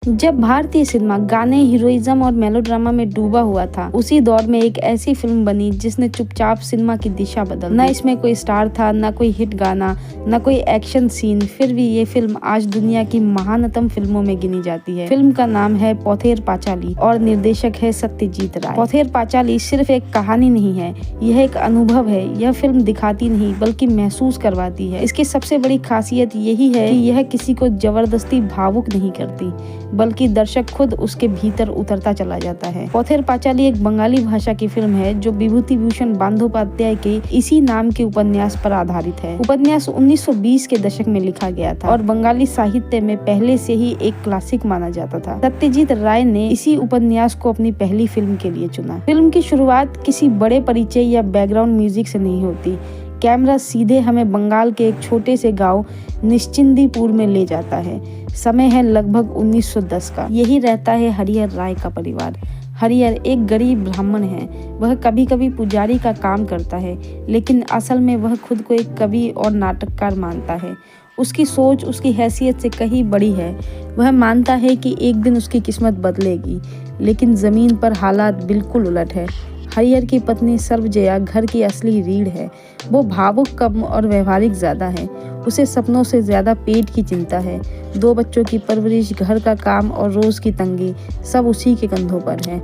जब भारतीय सिनेमा गाने, हीरोइज्म और मेलोड्रामा में डूबा हुआ था, उसी दौर में एक ऐसी फिल्म बनी जिसने चुपचाप सिनेमा की दिशा बदल दी। न इसमें कोई स्टार था, न कोई हिट गाना, न कोई एक्शन सीन, फिर भी ये फिल्म आज दुनिया की महानतम फिल्मों में गिनी जाती है। फिल्म का नाम है पोथेर पांचाली और निर्देशक है सत्यजीत राय। पोथेर पांचाली सिर्फ एक कहानी नहीं है, यह एक अनुभव है। यह फिल्म दिखाती नहीं बल्कि महसूस करवाती है। इसकी सबसे बड़ी खासियत यही है कि यह किसी को जबरदस्ती भावुक नहीं करती, बल्कि दर्शक खुद उसके भीतर उतरता चला जाता है। पोथेर पांचाली एक बंगाली भाषा की फिल्म है जो विभूति भूषण बंदोपाध्याय के इसी नाम के उपन्यास पर आधारित है। उपन्यास 1920 के दशक में लिखा गया था और बंगाली साहित्य में पहले से ही एक क्लासिक माना जाता था। सत्यजीत राय ने इसी उपन्यास को अपनी पहली फिल्म के लिए चुना। फिल्म की शुरुआत किसी बड़े परिचय या बैकग्राउंड म्यूजिक से नहीं होती। कैमरा सीधे हमें बंगाल के एक छोटे से गांव निश्चिंदीपुर में ले जाता है। समय है लगभग 1910 का। यही रहता है हरिहर राय का परिवार। हरिहर एक गरीब ब्राह्मण है। वह कभी कभी पुजारी का काम करता है, लेकिन असल में वह खुद को एक कवि और नाटककार मानता है। उसकी सोच उसकी हैसियत से कहीं बड़ी है। वह मानता है कि एक दिन उसकी किस्मत बदलेगी, लेकिन जमीन पर हालात बिल्कुल उलट है। हरिहर की पत्नी सर्वजया घर की असली रीढ़ है। वो भावुक कम और व्यवहारिक ज्यादा है। उसे सपनों से ज्यादा पेट की चिंता है। 2 बच्चों की परवरिश, घर का काम और रोज की तंगी सब उसी के कंधों पर है।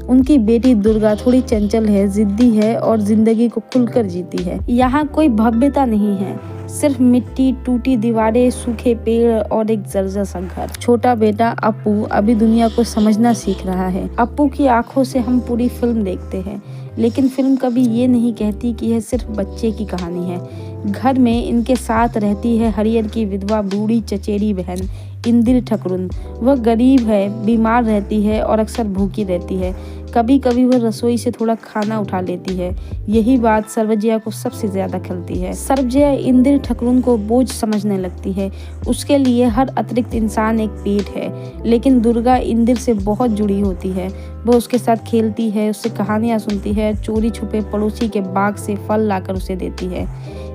उनकी बेटी दुर्गा थोड़ी चंचल है, जिद्दी है और जिंदगी को खुलकर जीती है। यहाँ कोई भव्यता नहीं है, सिर्फ मिट्टी, टूटी दीवारें, सूखे पेड़ और एक जर्जर सा घर। छोटा बेटा अप्पू अभी दुनिया को समझना सीख रहा है। अप्पू की आंखों से हम पूरी फिल्म देखते हैं, लेकिन फिल्म कभी ये नहीं कहती कि यह सिर्फ बच्चे की कहानी है। घर में इनके साथ रहती है हरिहर की विधवा बूढ़ी चचेरी बहन इंदिर ठकुरुन। वह गरीब है, बीमार रहती है और अक्सर भूखी रहती है। कभी कभी वह रसोई से थोड़ा खाना उठा लेती है। यही बात सर्वजया को सबसे ज्यादा खलती है। सर्वजया इंदिर ठकुरुन को बोझ समझने लगती है। उसके लिए हर अतिरिक्त इंसान एक पेट है। लेकिन दुर्गा इंदिर से बहुत जुड़ी होती है। वह उसके साथ खेलती है, उससे कहानियां सुनती है, चोरी छुपे पड़ोसी के बाग से फल लाकर उसे देती है।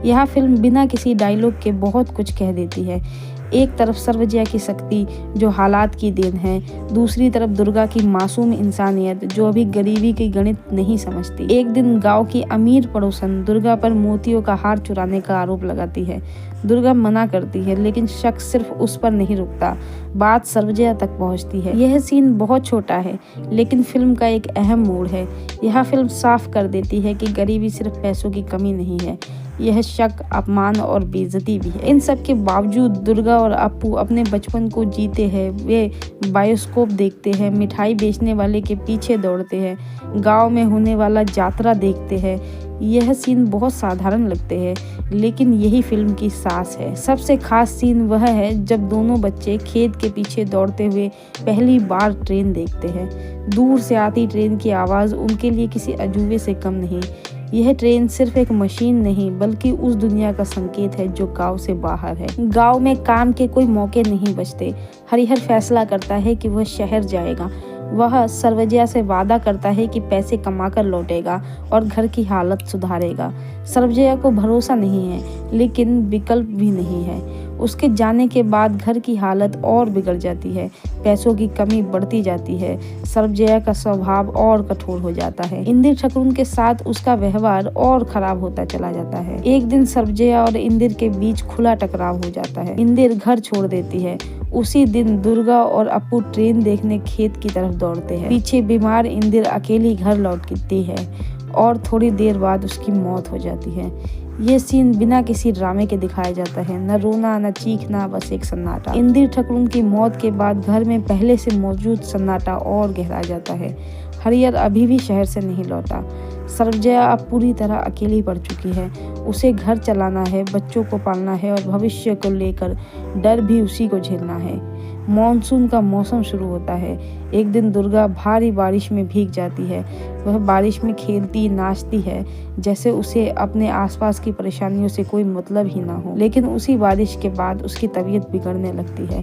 यह फिल्म बिना किसी डायलॉग के बहुत कुछ कह देती है। एक तरफ सर्वजया की शक्ति जो हालात की देन है, दूसरी तरफ दुर्गा की मासूम इंसानियत जो अभी गरीबी की गणित नहीं समझती। एक दिन गांव की अमीर पड़ोसन दुर्गा पर मोतियों का हार चुराने का आरोप लगाती है। दुर्गा मना करती है, लेकिन शक सिर्फ उस पर नहीं रुकता, बात सर्वजया तक पहुंचती है। यह सीन बहुत छोटा है, लेकिन फिल्म का एक अहम मोड़ है। यह फिल्म साफ कर देती है कि गरीबी सिर्फ पैसों की कमी नहीं है, यह शक, अपमान और बेइज्जती भी है। इन सब के बावजूद दुर्गा और अप्पू अपने बचपन को जीते हैं। वे बायोस्कोप देखते हैं, मिठाई बेचने वाले के पीछे दौड़ते हैं, गांव में होने वाला जात्रा देखते हैं। यह सीन बहुत साधारण लगते हैं, लेकिन यही फिल्म की सांस है। सबसे खास सीन वह है जब दोनों बच्चे खेत के पीछे दौड़ते हुए पहली बार ट्रेन देखते हैं। दूर से आती ट्रेन की आवाज़ उनके लिए किसी अजूबे से कम नहीं। यह ट्रेन सिर्फ एक मशीन नहीं, बल्कि उस दुनिया का संकेत है जो गांव से बाहर है। गांव में काम के कोई मौके नहीं बचते। हरिहर फैसला करता है कि वह शहर जाएगा। वह सर्वजया से वादा करता है कि पैसे कमाकर लौटेगा और घर की हालत सुधारेगा। सर्वजया को भरोसा नहीं है, लेकिन विकल्प भी नहीं है। उसके जाने के बाद घर की हालत और बिगड़ जाती है। पैसों की कमी बढ़ती जाती है। सर्वजया का स्वभाव और कठोर हो जाता है। इंदिर ठकुरुन के साथ उसका व्यवहार और खराब होता चला जाता है। एक दिन सर्वजया और इंदिर के बीच खुला टकराव हो जाता है। इंदिर घर छोड़ देती है। उसी दिन दुर्गा और अप्पू ट्रेन देखने खेत की तरफ दौड़ते हैं। पीछे बीमार इंदिर अकेली घर लौटती है और थोड़ी देर बाद उसकी मौत हो जाती है। ये सीन बिना किसी ड्रामे के दिखाया जाता है। न रोना, न चीखना, बस एक सन्नाटा। इंदिर ठकुरुन की मौत के बाद घर में पहले से मौजूद सन्नाटा और गहरा जाता है। हरिहर अभी भी शहर से नहीं लौटा। सर्वजया अब पूरी तरह अकेली पड़ चुकी है। उसे घर चलाना है, बच्चों को पालना है और भविष्य को लेकर डर भी उसी को झेलना है। मॉनसून का मौसम शुरू होता है। एक दिन दुर्गा भारी बारिश में भीग जाती है। वह बारिश में खेलती, नाचती है, जैसे उसे अपने आसपास की परेशानियों से कोई मतलब ही ना हो। लेकिन उसी बारिश के बाद उसकी तबीयत बिगड़ने लगती है।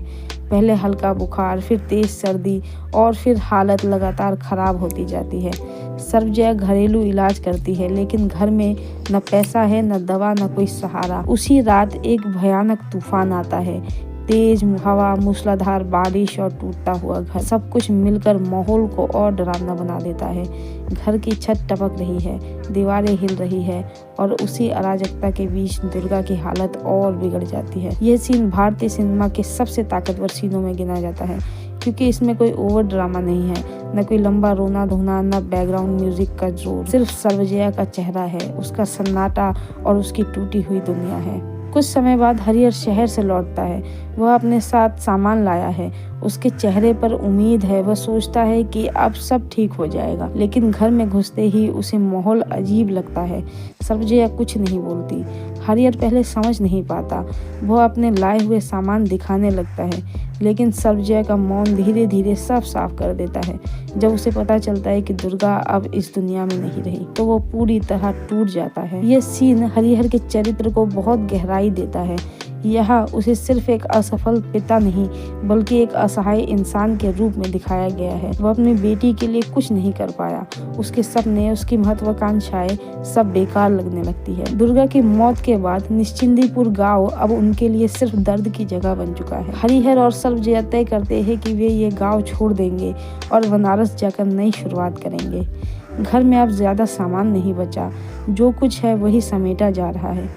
पहले हल्का बुखार, फिर तेज सर्दी और फिर हालत लगातार खराब होती जाती है। सर्वजया घरेलू इलाज करती है, लेकिन घर में न पैसा है, न दवा, न कोई सहारा। उसी रात एक भयानक तूफान आता है। तेज हवा, मूसलाधार बारिश और टूटता हुआ घर, सब कुछ मिलकर माहौल को और डरावना बना देता है। घर की छत टपक रही है, दीवारें हिल रही है और उसी अराजकता के बीच दुर्गा की हालत और बिगड़ जाती है। यह सीन भारतीय सिनेमा के सबसे ताकतवर सीनों में गिना जाता है, क्योंकि इसमें कोई ओवर ड्रामा नहीं है, न कोई लंबा रोना धोना, न बैकग्राउंड म्यूजिक का जोर। सिर्फ सर्वजया का चेहरा है, उसका सन्नाटा और उसकी टूटी हुई दुनिया है। कुछ समय बाद हरिहर शहर से लौटता है। वह अपने साथ सामान लाया है। उसके चेहरे पर उम्मीद है। वह सोचता है कि अब सब ठीक हो जाएगा, लेकिन घर में घुसते ही उसे माहौल अजीब लगता है। सर्वजया कुछ नहीं बोलती। हरिहर पहले समझ नहीं पाता। वह अपने लाए हुए सामान दिखाने लगता है, लेकिन सर्वजया का मौन धीरे धीरे सब साफ कर देता है। जब उसे पता चलता है कि दुर्गा अब इस दुनिया में नहीं रही, तो वो पूरी तरह टूट जाता है। यह सीन हरिहर के चरित्र को बहुत गहराई देता है। यहाँ उसे सिर्फ एक असफल पिता नहीं, बल्कि एक असहाय इंसान के रूप में दिखाया गया है। वह अपनी बेटी के लिए कुछ नहीं कर पाया। उसके सपने, उसकी महत्वाकांक्षाएं सब बेकार लगने लगती है। दुर्गा की मौत के बाद निश्चिंदीपुर गांव अब उनके लिए सिर्फ दर्द की जगह बन चुका है। हरिहर और सर्वजया तय करते हैं कि वे ये गांव छोड़ देंगे और बनारस जाकर नई शुरुआत करेंगे। घर में अब ज्यादा सामान नहीं बचा। जो कुछ है वही समेटा जा रहा है।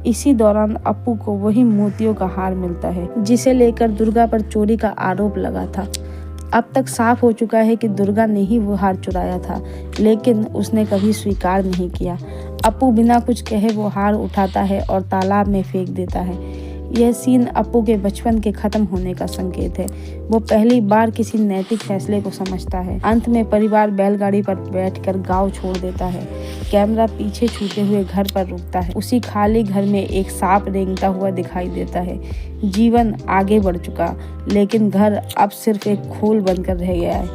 इसी दौरान अप्पू को वही मोतियों का हार मिलता है, जिसे लेकर दुर्गा पर चोरी का आरोप लगा था। अब तक साफ हो चुका है कि दुर्गा ने ही वो हार चुराया था, लेकिन उसने कभी स्वीकार नहीं किया। अप्पू बिना कुछ कहे वो हार उठाता है और तालाब में फेंक देता है। यह सीन अप्पू के बचपन के खत्म होने का संकेत है। वो पहली बार किसी नैतिक फैसले को समझता है। अंत में परिवार बैलगाड़ी पर बैठकर गांव छोड़ देता है। कैमरा पीछे छूटे हुए घर पर रुकता है। उसी खाली घर में एक सांप रेंगता हुआ दिखाई देता है। जीवन आगे बढ़ चुका, लेकिन घर अब सिर्फ एक खोल बनकर रह गया है।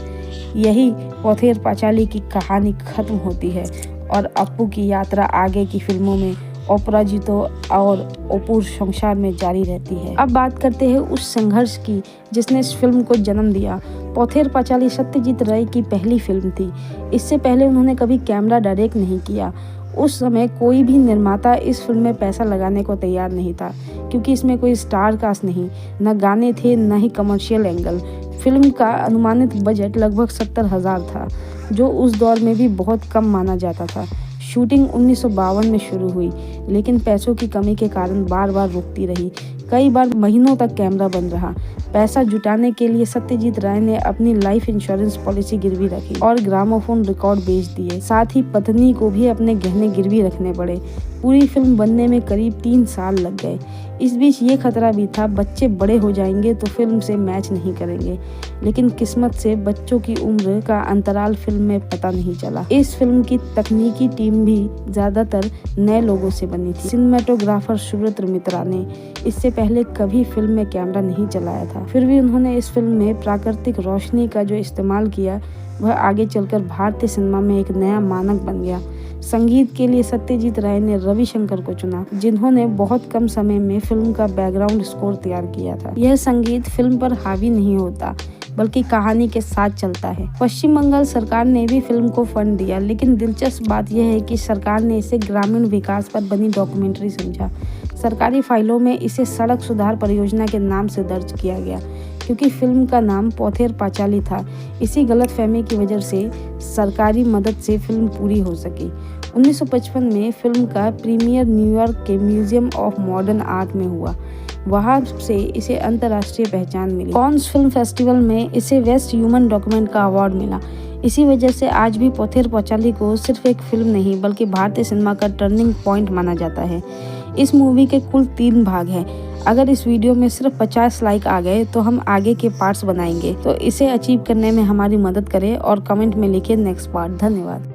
यही पथेर पांचाली की कहानी खत्म होती है और अप्पू की यात्रा आगे की फिल्मों में अपराजितो और अपूर्व संसार में जारी रहती है। अब बात करते हैं उस संघर्ष की जिसने इस फिल्म को जन्म दिया। पथेर पांचाली सत्यजीत राय की पहली फिल्म थी। इससे पहले उन्होंने कभी कैमरा डायरेक्ट नहीं किया। उस समय कोई भी निर्माता इस फिल्म में पैसा लगाने को तैयार नहीं था, क्योंकि इसमें कोई स्टार कास्ट नहीं, न गाने थे, न ही कमर्शियल एंगल। फिल्म का अनुमानित बजट लगभग 70,000 था, जो उस दौर में भी बहुत कम माना जाता था। शूटिंग 1952 में शुरू हुई, लेकिन पैसों की कमी के कारण बार बार रुकती रही। कई बार महीनों तक कैमरा बंद रहा। पैसा जुटाने के लिए सत्यजीत राय ने अपनी लाइफ इंश्योरेंस पॉलिसी गिरवी रखी और ग्रामोफोन रिकॉर्ड बेच दिए। साथ ही पत्नी को भी अपने गहने गिरवी रखने पड़े। पूरी फिल्म बनने में करीब 3 साल लग गए। इस बीच ये खतरा भी था, बच्चे बड़े हो जाएंगे तो फिल्म से मैच नहीं करेंगे, लेकिन किस्मत से बच्चों की उम्र का अंतराल फिल्म में पता नहीं चला। इस फिल्म की तकनीकी टीम भी ज्यादातर नए लोगों से बनी थी। सिनेमेटोग्राफर सुब्रत मित्रा ने इससे पहले कभी फिल्म में कैमरा नहीं चलाया था, फिर भी उन्होंने इस फिल्म में प्राकृतिक रोशनी का जो इस्तेमाल किया वह आगे चलकर भारतीय सिनेमा में एक नया मानक बन गया। संगीत के लिए सत्यजीत राय ने रविशंकर को चुना, जिन्होंने बहुत कम समय में फिल्म का बैकग्राउंड स्कोर तैयार किया था। यह संगीत फिल्म पर हावी नहीं होता, बल्कि कहानी के साथ चलता है। पश्चिम बंगाल सरकार ने भी फिल्म को फंड दिया, लेकिन दिलचस्प बात यह है कि सरकार ने इसे ग्रामीण विकास पर बनी डॉक्यूमेंट्री समझा। सरकारी फाइलों में इसे सड़क सुधार परियोजना के नाम से दर्ज किया गया, क्योंकि फिल्म का नाम पथेर पांचाली था। इसी गलतफहमी की वजह से सरकारी मदद से फिल्म पूरी हो सकी। 1955 में फिल्म का प्रीमियर न्यूयॉर्क के म्यूजियम ऑफ मॉडर्न आर्ट में हुआ। वहां से इसे अंतर्राष्ट्रीय पहचान मिली। कांस फिल्म फेस्टिवल में इसे बेस्ट ह्यूमन डॉक्यूमेंट का अवार्ड मिला। इसी वजह से आज भी पथेर पांचाली को सिर्फ एक फिल्म नहीं, बल्कि भारतीय सिनेमा का टर्निंग पॉइंट माना जाता है। इस मूवी के कुल 3 भाग हैं। अगर इस वीडियो में सिर्फ 50 लाइक आ गए तो हम आगे के पार्ट्स बनाएंगे, तो इसे अचीव करने में हमारी मदद करें और कमेंट में लिखें नेक्स्ट पार्ट। धन्यवाद।